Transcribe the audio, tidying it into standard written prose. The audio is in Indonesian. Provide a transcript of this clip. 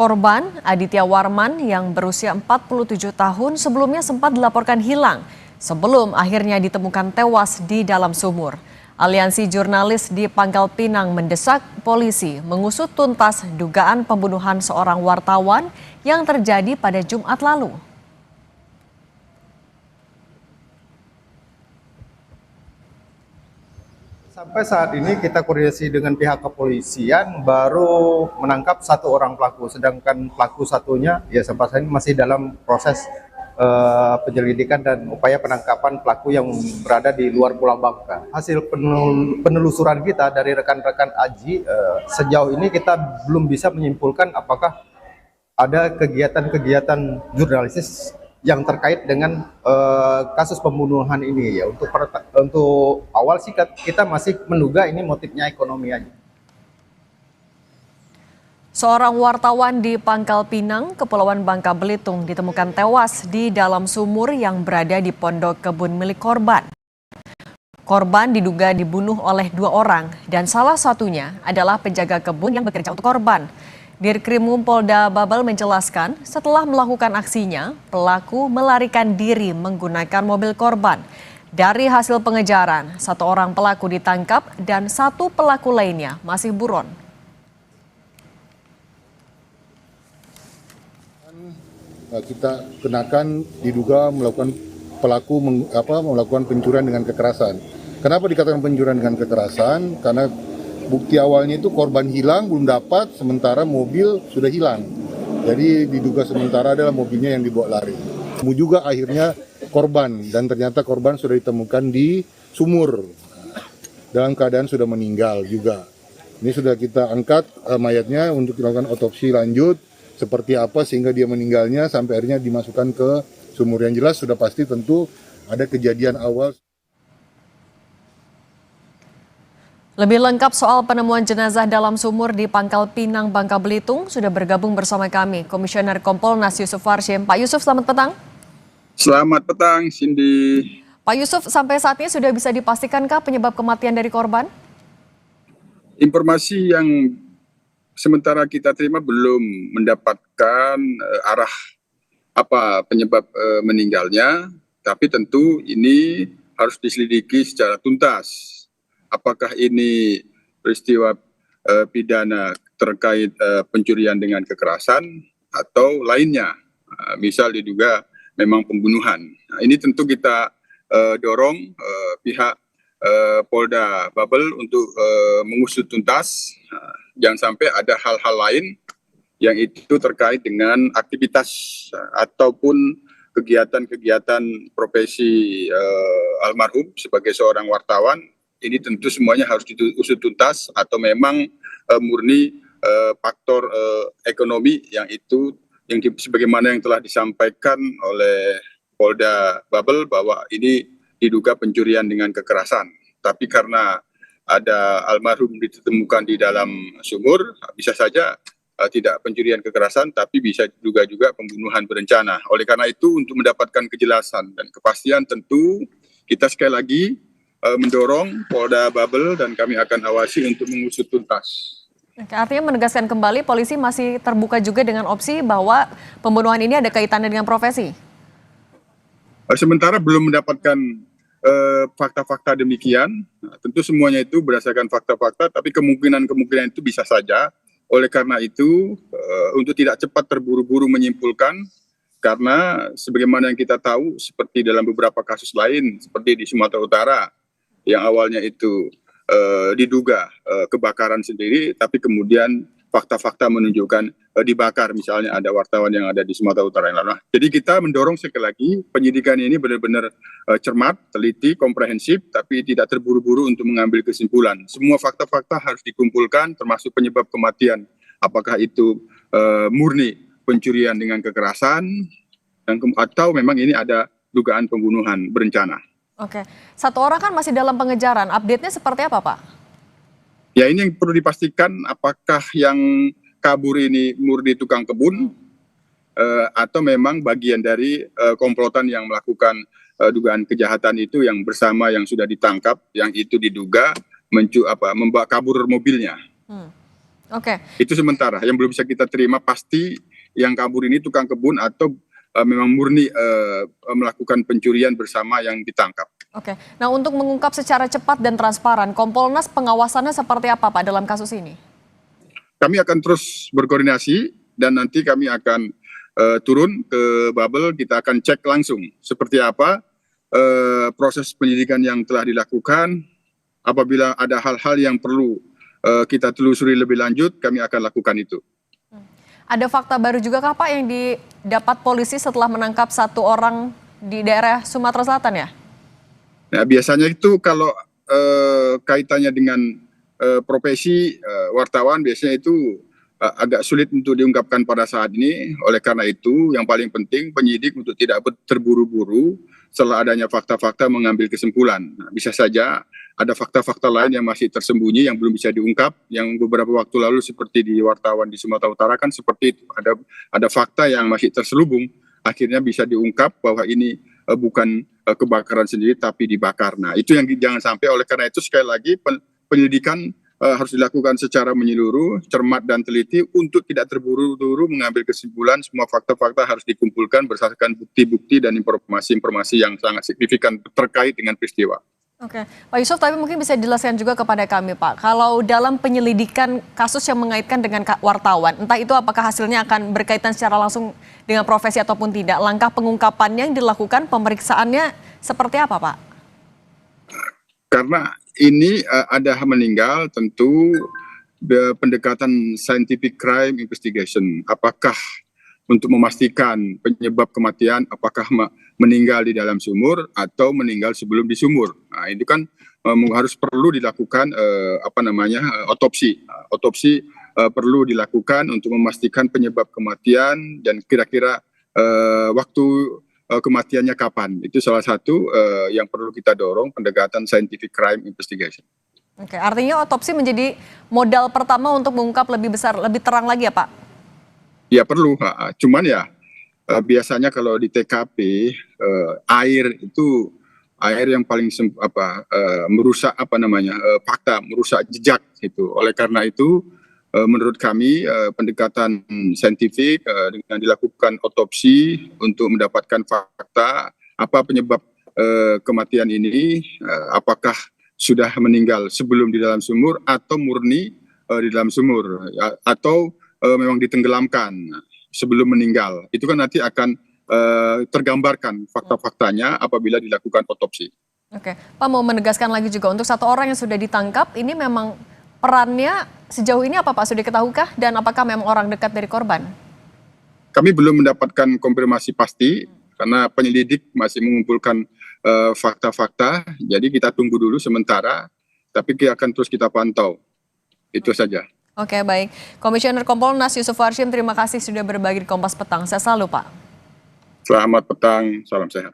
Korban Aditya Warman yang berusia 47 tahun sebelumnya sempat dilaporkan hilang sebelum akhirnya ditemukan tewas di dalam sumur. Aliansi Jurnalis di Pangkal Pinang mendesak polisi mengusut tuntas dugaan pembunuhan seorang wartawan yang terjadi pada Jumat lalu. Sampai saat ini kita koordinasi dengan pihak kepolisian baru menangkap satu orang pelaku, sedangkan pelaku satunya ya sampai saat ini masih dalam proses penyelidikan dan upaya penangkapan pelaku yang berada di luar Pulau Bangka. Hasil penelusuran kita dari rekan-rekan AJI sejauh ini kita belum bisa menyimpulkan apakah ada kegiatan-kegiatan jurnalistis yang terkait dengan kasus pembunuhan ini ya. Untuk awal sih kita masih menduga ini motifnya ekonomi aja. Seorang wartawan di Pangkal Pinang, Kepulauan Bangka Belitung ditemukan tewas di dalam sumur yang berada di pondok kebun milik korban. Korban diduga dibunuh oleh 2 orang dan salah satunya adalah penjaga kebun yang bekerja untuk korban. Dirkrimum Polda Babel menjelaskan setelah melakukan aksinya, pelaku melarikan diri menggunakan mobil korban. Dari hasil pengejaran, 1 orang pelaku ditangkap dan 1 pelaku lainnya masih buron. Kita kenakan diduga melakukan melakukan pencurian dengan kekerasan. Kenapa dikatakan pencurian dengan kekerasan? Karena bukti awalnya itu korban hilang belum dapat, sementara mobil sudah hilang. Jadi diduga sementara adalah mobilnya yang dibawa lari. Juga akhirnya korban, dan ternyata korban sudah ditemukan di sumur dalam keadaan sudah meninggal juga. Ini sudah kita angkat mayatnya untuk dilakukan otopsi lanjut seperti apa sehingga dia meninggalnya sampai akhirnya dimasukkan ke sumur. Yang jelas sudah pasti tentu ada kejadian awal. Lebih lengkap soal penemuan jenazah dalam sumur di Pangkal Pinang, Bangka Belitung sudah bergabung bersama kami Komisioner Kompolnas Yusuf Warshim. Pak Yusuf, selamat petang. Selamat petang, Cindy. Pak Yusuf, sampai saat ini sudah bisa dipastikankah penyebab kematian dari korban? Informasi yang sementara kita terima belum mendapatkan arah apa penyebab meninggalnya, tapi tentu ini harus diselidiki secara tuntas. Apakah ini peristiwa pidana terkait pencurian dengan kekerasan atau lainnya, misal diduga memang pembunuhan. Nah, ini tentu kita dorong pihak Polda Babel untuk mengusut tuntas. Jangan sampai ada hal-hal lain yang itu terkait dengan aktivitas ataupun kegiatan-kegiatan profesi almarhum sebagai seorang wartawan. Ini tentu semuanya harus diusut tuntas atau memang murni faktor ekonomi yang sebagaimana yang telah disampaikan oleh Polda Babel bahwa ini diduga pencurian dengan kekerasan. Tapi karena ada almarhum ditemukan di dalam sumur, bisa saja tidak pencurian kekerasan, tapi bisa juga pembunuhan berencana. Oleh karena itu, untuk mendapatkan kejelasan dan kepastian tentu kita sekali lagi mendorong Polda Babel dan kami akan awasi untuk mengusut tuntas. Oke, artinya menegaskan kembali polisi masih terbuka juga dengan opsi bahwa pembunuhan ini ada kaitannya dengan profesi? Sementara belum mendapatkan fakta-fakta demikian. Tentu semuanya itu berdasarkan fakta-fakta, tapi kemungkinan itu bisa saja. Oleh karena itu, untuk tidak cepat terburu-buru menyimpulkan, karena sebagaimana yang kita tahu, seperti dalam beberapa kasus lain, seperti di Sumatera Utara, yang awalnya itu diduga kebakaran sendiri, tapi kemudian fakta-fakta menunjukkan dibakar, misalnya ada wartawan yang ada di Sumatera Utara yang lalu. Nah, jadi kita mendorong sekali lagi penyidikan ini benar-benar cermat, teliti, komprehensif, tapi tidak terburu-buru untuk mengambil kesimpulan. Semua fakta-fakta harus dikumpulkan, termasuk penyebab kematian. Apakah itu murni pencurian dengan kekerasan, atau memang ini ada dugaan pembunuhan berencana. Oke, 1 orang kan masih dalam pengejaran. Update-nya seperti apa, Pak? Ya, ini yang perlu dipastikan apakah yang kabur ini murni tukang kebun atau memang bagian dari komplotan yang melakukan dugaan kejahatan itu yang bersama yang sudah ditangkap, yang itu diduga membawa kabur mobilnya. Oke. Itu sementara. Yang belum bisa kita terima pasti yang kabur ini tukang kebun atau memang murni melakukan pencurian bersama yang ditangkap. Oke. Nah, untuk mengungkap secara cepat dan transparan, Kompolnas pengawasannya seperti apa Pak dalam kasus ini? Kami akan terus berkoordinasi dan nanti kami akan turun ke Babel, kita akan cek langsung seperti apa proses penyidikan yang telah dilakukan. Apabila ada hal-hal yang perlu kita telusuri lebih lanjut, kami akan lakukan itu. Ada fakta baru juga kah Pak yang didapat polisi setelah menangkap satu orang di daerah Sumatera Selatan ya? Nah, biasanya itu kalau kaitannya dengan profesi wartawan biasanya itu agak sulit untuk diungkapkan pada saat ini. Oleh karena itu yang paling penting penyidik untuk tidak terburu-buru setelah adanya fakta-fakta mengambil kesimpulan. Nah, bisa saja ada fakta-fakta lain yang masih tersembunyi yang belum bisa diungkap, yang beberapa waktu lalu seperti di wartawan di Sumatera Utara kan seperti itu, ada fakta yang masih terselubung, akhirnya bisa diungkap bahwa ini bukan kebakaran sendiri tapi dibakar. Nah, itu yang jangan sampai. Oleh karena itu sekali lagi penyelidikan harus dilakukan secara menyeluruh, cermat dan teliti untuk tidak terburu-buru mengambil kesimpulan. Semua fakta-fakta harus dikumpulkan berdasarkan bukti-bukti dan informasi-informasi yang sangat signifikan terkait dengan peristiwa. Oke, Pak Yusuf, tapi mungkin bisa dijelaskan juga kepada kami, Pak. Kalau dalam penyelidikan kasus yang mengaitkan dengan wartawan, entah itu apakah hasilnya akan berkaitan secara langsung dengan profesi ataupun tidak, langkah pengungkapannya yang dilakukan, pemeriksaannya seperti apa, Pak? Karena ini ada meninggal, tentu pendekatan scientific crime investigation, apakah untuk memastikan penyebab kematian, apakah meninggal di dalam sumur atau meninggal sebelum di sumur. Nah, itu kan harus perlu dilakukan otopsi. Otopsi perlu dilakukan untuk memastikan penyebab kematian dan kira-kira waktu kematiannya kapan. Itu salah satu yang perlu kita dorong, pendekatan scientific crime investigation. Oke, artinya otopsi menjadi modal pertama untuk mengungkap lebih besar, lebih terang lagi ya, Pak? Ya perlu, cuman ya biasanya kalau di TKP air itu air yang paling merusak fakta, merusak jejak gitu. Oleh karena itu menurut kami pendekatan saintifik dengan dilakukan otopsi untuk mendapatkan fakta apa penyebab kematian ini, apakah sudah meninggal sebelum di dalam sumur atau murni di dalam sumur atau memang ditenggelamkan sebelum meninggal. Itu kan nanti akan tergambarkan fakta-faktanya apabila dilakukan otopsi. Oke, Pak mau menegaskan lagi juga untuk satu orang yang sudah ditangkap, ini memang perannya sejauh ini apa Pak? Sudah diketahuikah dan apakah memang orang dekat dari korban? Kami belum mendapatkan konfirmasi pasti karena penyelidik masih mengumpulkan fakta-fakta, jadi kita tunggu dulu sementara, tapi akan terus kita pantau. Itu saja. Oke, baik. Komisioner Kompolnas Yusuf Warshim, terima kasih sudah berbagi di Kompas Petang. Saya selalu, Pak. Selamat petang, salam sehat.